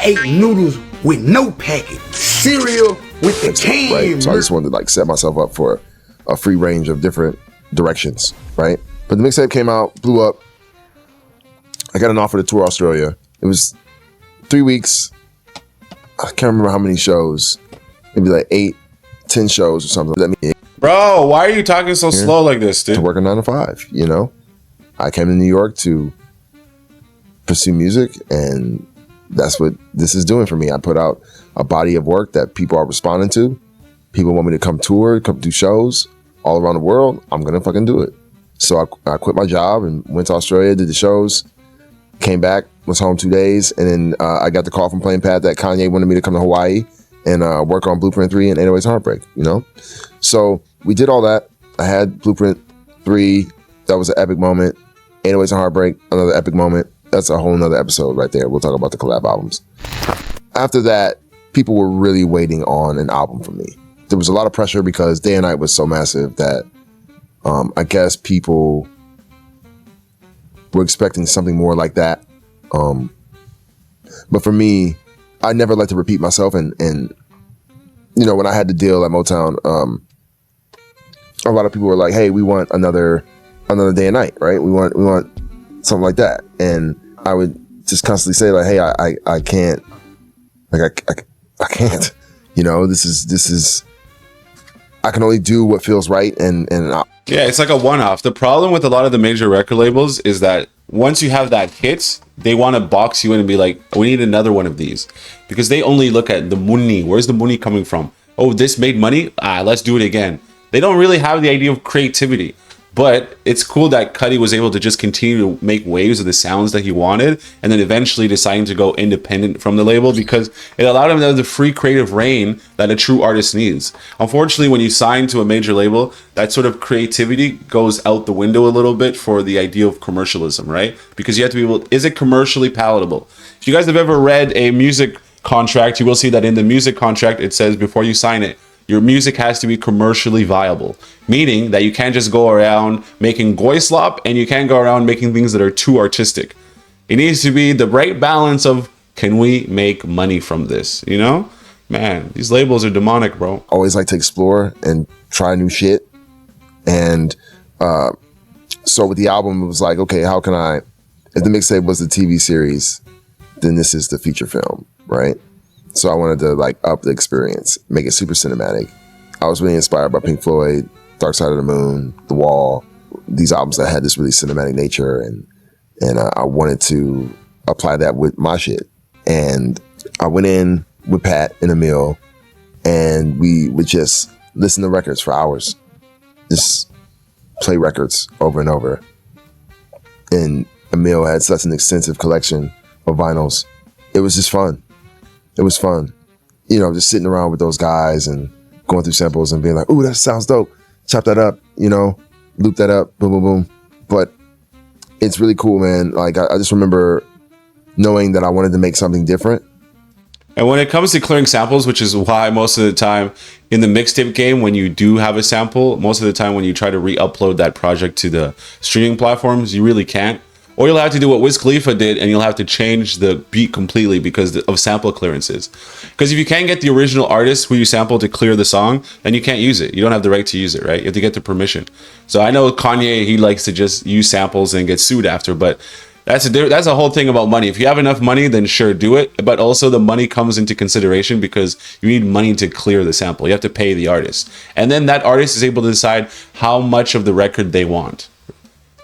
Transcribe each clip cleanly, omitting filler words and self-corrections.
ate noodles with no packet, cereal with the can. Right. So I just wanted to like set myself up for a free range of different directions, right? But the mixtape came out, blew up. I got an offer to tour Australia. It was 3 weeks. I can't remember how many shows. Maybe like 8, 10 shows or something. Bro, why are you talking so slow like this, dude? To work a 9 to 5, you know? I came to New York to pursue music, and that's what this is doing for me. I put out a body of work that people are responding to. People want me to come tour, come do shows all around the world. I'm gonna fucking do it. So I quit my job and went to Australia, did the shows, came back, was home 2 days, and then I got the call from Plain Pat that Kanye wanted me to come to Hawaii and work on Blueprint 3 and 808's Heartbreak, you know? So we did all that. I had Blueprint 3, that was an epic moment. 808's Heartbreak, another epic moment. That's a whole nother episode right there. We'll talk about the collab albums. After that, people were really waiting on an album from me. There was a lot of pressure because Day and Night was so massive that I guess people were expecting something more like that. But for me, I never like to repeat myself. And you know, when I had the deal at Motown, a lot of people were like, hey, we want another Day and Night, right? We want something like that. And I would just constantly say like, hey, I can't, like, I can't, you know, this is, I can only do what feels right. And yeah, it's like a one-off. The problem with a lot of the major record labels is that once you have that hit, they want to box you in and be like, we need another one of these, because they only look at the money. Where's the money coming from? Oh, this made money? Let's do it again. They don't really have the idea of creativity. But it's cool that Cudi was able to just continue to make waves of the sounds that he wanted, and then eventually deciding to go independent from the label because it allowed him to have the free creative reign that a true artist needs. Unfortunately, when you sign to a major label, that sort of creativity goes out the window a little bit for the idea of commercialism, right? Because you have to be able, is it commercially palatable? If you guys have ever read a music contract, you will see that in the music contract, it says before you sign it, your music has to be commercially viable, meaning that you can't just go around making goy slop and you can't go around making things that are too artistic. It needs to be the right balance of, can we make money from this? You know, man, these labels are demonic, bro. Always like to explore and try new shit. And so with the album, it was like, okay, how can I, if the mixtape was the TV series, then this is the feature film, right? So I wanted to like up the experience, make it super cinematic. I was really inspired by Pink Floyd, Dark Side of the Moon, The Wall, these albums that had this really cinematic nature, and I wanted to apply that with my shit. And I went in with Pat and Emil, and we would just listen to records for hours, just play records over and over. And Emil had such an extensive collection of vinyls. It was just fun. It was fun, you know, just sitting around with those guys and going through samples and being like, ooh, that sounds dope. Chop that up, you know, loop that up, boom, boom, boom. But it's really cool, man. Like, I just remember knowing that I wanted to make something different. And when it comes to clearing samples, which is why most of the time in the mixtape game, when you do have a sample, most of the time when you try to re-upload that project to the streaming platforms, you really can't. Or you'll have to do what Wiz Khalifa did, and you'll have to change the beat completely because of sample clearances. Because if you can't get the original artist who you sampled to clear the song, then you can't use it. You don't have the right to use it, right? You have to get the permission. So I know Kanye, he likes to just use samples and get sued after, but that's a whole thing about money. If you have enough money, then sure, do it. But also the money comes into consideration because you need money to clear the sample. You have to pay the artist. And then that artist is able to decide how much of the record they want.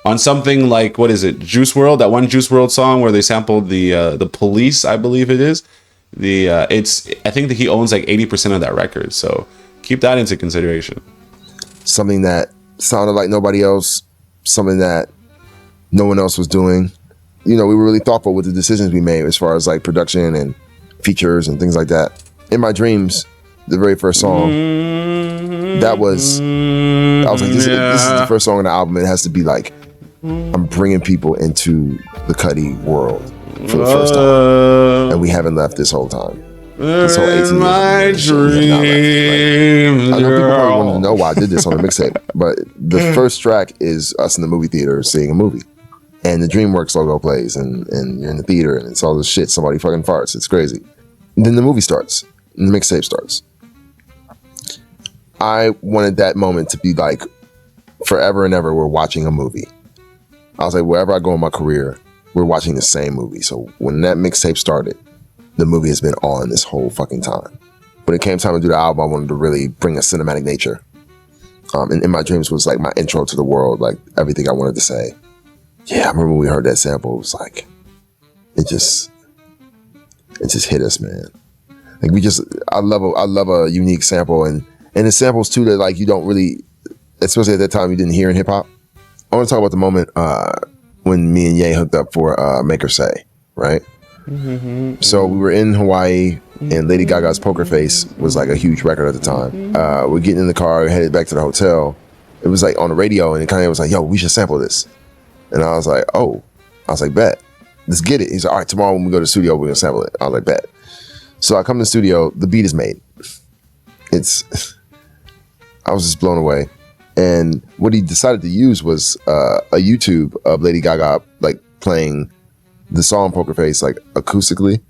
On something like, what is it, Juice WRLD, that one Juice WRLD song where they sampled the Police, I believe it is. I think that he owns like 80% of that record, so keep that into consideration. Something that sounded like nobody else, something that no one else was doing. You know, we were really thoughtful with the decisions we made as far as like production and features and things like that. In My Dreams, the very first song, I was like, this is the first song on the album. It has to be like, I'm bringing people into the Cudi world for the first time, and we haven't left this whole time. This whole 18 years, right? I know people probably wanted to know why I did this on the mixtape, but the first track is us in the movie theater seeing a movie, and the DreamWorks logo plays, and you're in the theater, and it's all this shit. Somebody fucking farts. It's crazy. And then the movie starts, and the mixtape starts. I wanted that moment to be like forever and ever. We're watching a movie. I was like, wherever I go in my career, we're watching the same movie. So when that mixtape started, the movie has been on this whole fucking time. When it came time to do the album, I wanted to really bring a cinematic nature. And In My Dreams was like my intro to the world, like everything I wanted to say. Yeah, I remember when we heard that sample, it was like, it just hit us, man. Like I love a unique sample, and the samples too that like you don't really, especially at that time you didn't hear in hip hop. I want to talk about the moment when me and Ye hooked up for Make Her Say, right? Mm-hmm. So we were in Hawaii, and Lady Gaga's Poker Face was like a huge record at the time. We're getting in the car, headed back to the hotel. It was like on the radio, and Kanye was like, yo, we should sample this. And I was like, bet. Let's get it. He's like, all right, tomorrow when we go to the studio, we're going to sample it. I was like, bet. So I come to the studio, the beat is made. I was just blown away. And what he decided to use was a YouTube of Lady Gaga like playing the song Poker Face like acoustically.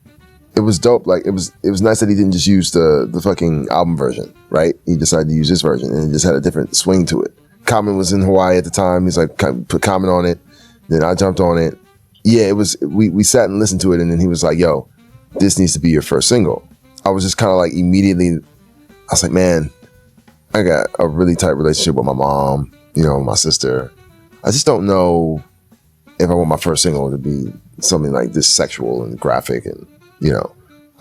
It was dope. Like it was nice that he didn't just use the fucking album version, right? He decided to use this version, and it just had a different swing to it. Common was in Hawaii at the time. He's like, put Common on it. Then I jumped on it. Yeah, it was. We sat and listened to it, and then he was like, yo, this needs to be your first single. I was just kind of like immediately, I was like, man, I got a really tight relationship with my mom, my sister. I just don't know if I want my first single to be something like this sexual and graphic and,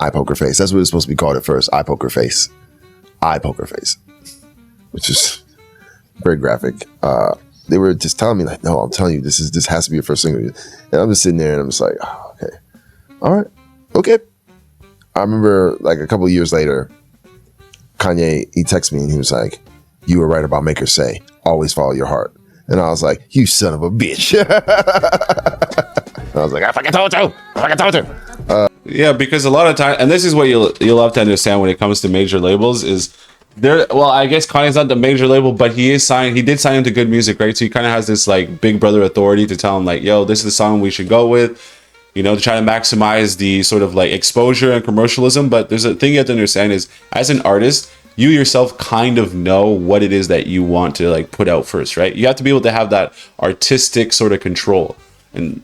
eye poker face. That's what it's supposed to be called at first, eye poker face. Eye poker face, which is very graphic. They were just telling me like, no, I'm telling you, this has to be your first single. And I'm just sitting there and I'm just like, oh, okay. All right. Okay. I remember like a couple of years later, Kanye, he texted me and he was like, you were right about Make Her Say, always follow your heart. And I was like, you son of a bitch. I was like, I fucking told you. Yeah, because a lot of time, and this is what you'll have to understand when it comes to major labels is I guess Kanye's not the major label, but he did sign him to Good Music, right? So he kind of has this like big brother authority to tell him like, yo, this is the song we should go with, to try to maximize the sort of like exposure and commercialism. But there's a thing you have to understand is as an artist, you yourself kind of know what it is that you want to like put out first, right? You have to be able to have that artistic sort of control. And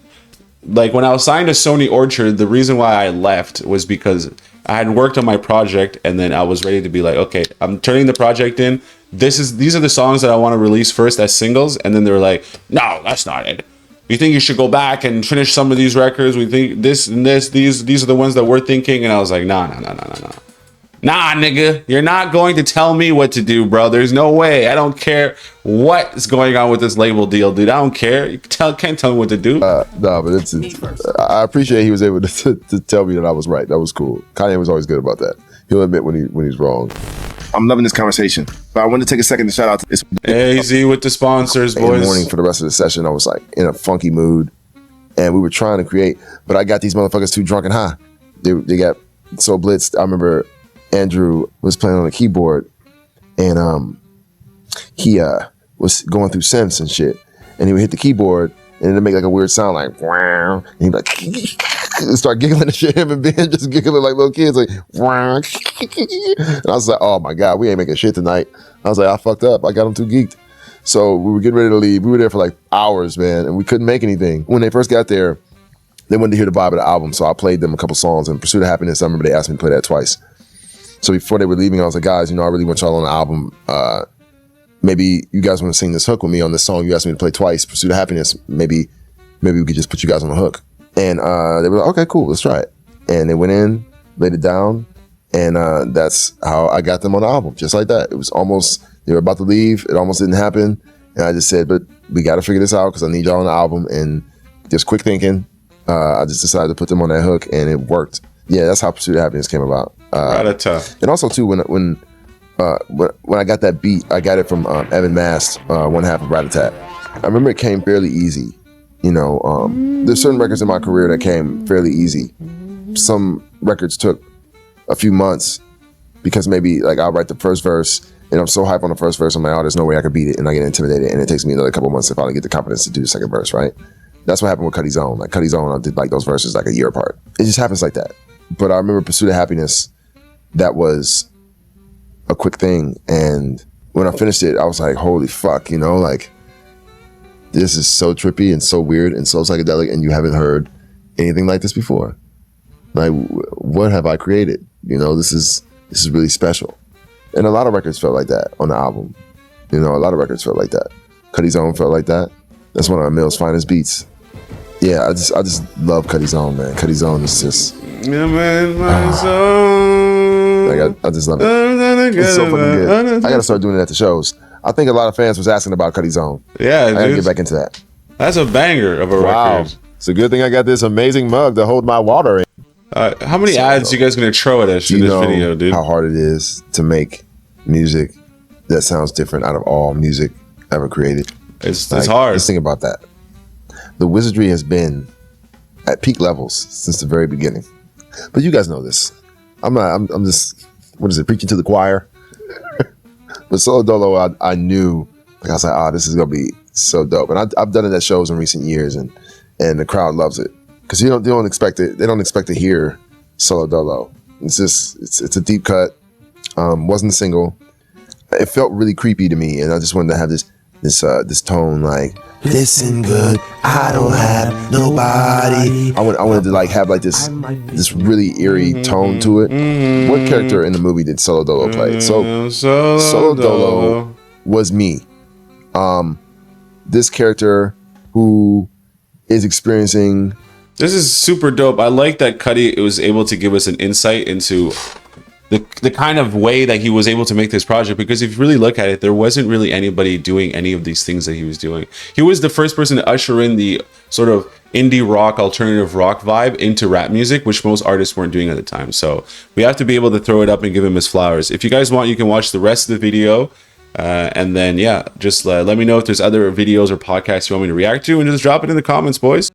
like when I was signed to Sony Orchard, the reason why I left was because I had worked on my project and then I was ready to be like, okay, I'm turning the project in. These are the songs that I want to release first as singles. And then they were like, no, that's not it. We think you should go back and finish some of these records. We think this and this, these are the ones that we're thinking. And I was like, nah. Nah, nigga, you're not going to tell me what to do, bro. There's no way. I don't care what's going on with this label deal, dude. I don't care. You can't tell me what to do. No, but I appreciate he was able to tell me that I was right. That was cool. Kanye was always good about that. He'll admit when he's wrong. I'm loving this conversation, but I wanted to take a second to shout out to this. AZ with the sponsors, boys. In the morning for the rest of the session, I was like in a funky mood, and we were trying to create, but I got these motherfuckers too drunk and high. They got so blitzed. I remember Andrew was playing on the keyboard, and he was going through synths and shit, and he would hit the keyboard, and it'd make like a weird sound like wow, and he'd be like start giggling and shit. Him and Ben just giggling like little kids, like wow. And I was like, oh my god, we ain't making shit tonight. I was like, I fucked up. I got them too geeked. So we were getting ready to leave. We were there for like hours, man, and we couldn't make anything. When they first got there, they wanted to hear the vibe of the album, so I played them a couple songs. And Pursuit of Happiness, I remember they asked me to play that twice. So before they were leaving, I was like, guys, I really want y'all on the album. Maybe you guys want to sing this hook with me on this song you asked me to play twice, Pursuit of Happiness. Maybe we could just put you guys on the hook. And they were like, okay, cool, let's try it. And they went in, laid it down, and that's how I got them on the album, just like that. It was almost, they were about to leave, it almost didn't happen. And I just said, but we got to figure this out because I need y'all on the album. And just quick thinking, I just decided to put them on that hook, and it worked. Yeah, that's how Pursuit of Happiness came about. Ratatat. And also too, when I got that beat, I got it from Evan Mast, one half of Ratatat. I remember it came fairly easy. There's certain records in my career that came fairly easy. Some records took a few months because maybe like I'll write the first verse and I'm so hyped on the first verse, I'm like, oh, there's no way I could beat it, and I get intimidated, and it takes me another couple months to finally get the confidence to do the second verse, right? That's what happened with Cudi's Own. Like Cudi's Own, I did like those verses like a year apart. It just happens like that. But I remember Pursuit of Happiness, that was a quick thing. And when I finished it, I was like, holy fuck, you know, like this is so trippy and so weird and so psychedelic, and you haven't heard anything like this before. Like, what have I created? You know, this is really special. And a lot of records felt like that on the album. You know, a lot of records felt like that. Cudi's Own felt like that. That's one of Emil's finest beats. Yeah, I just love Cudi's Own, man. Cudi's Own is just... Like, I just love it. It's so fucking good. I gotta start doing it at the shows. I think a lot of fans was asking about Cudi's Own. Yeah, I gotta get back into that. That's a banger of a record. It's a good thing I got this amazing mug to hold my water in. How many ads you guys gonna throw at us in this video, dude? How hard it is to make music that sounds different out of all music ever created. It's hard. Just think about that. The wizardry has been at peak levels since the very beginning. But you guys know this. I'm just, what is it, preaching to the choir? But Solo Dolo, I knew, like I was like, this is gonna be so dope. And I've done it at shows in recent years, and the crowd loves it. Because they don't expect it. They don't expect to hear Solo Dolo. It's just, it's a deep cut. Wasn't a single. It felt really creepy to me, and I just wanted to have this tone like, listen good, I don't have nobody. I wanted to like have like this really eerie tone to it. What character in the movie did Solo Dolo play? So Solo Dolo was me. This character who is experiencing. This is super dope. I like that Cudi was able to give us an insight into the kind of way that he was able to make this project, because if you really look at it, there wasn't really anybody doing any of these things that he was doing. He was the first person to usher in the sort of indie rock, alternative rock vibe into rap music, which most artists weren't doing at the time. So we have to be able to throw it up and give him his flowers. If you guys want, you can watch the rest of the video. And then, yeah, just let me know if there's other videos or podcasts you want me to react to, and just drop it in the comments, boys.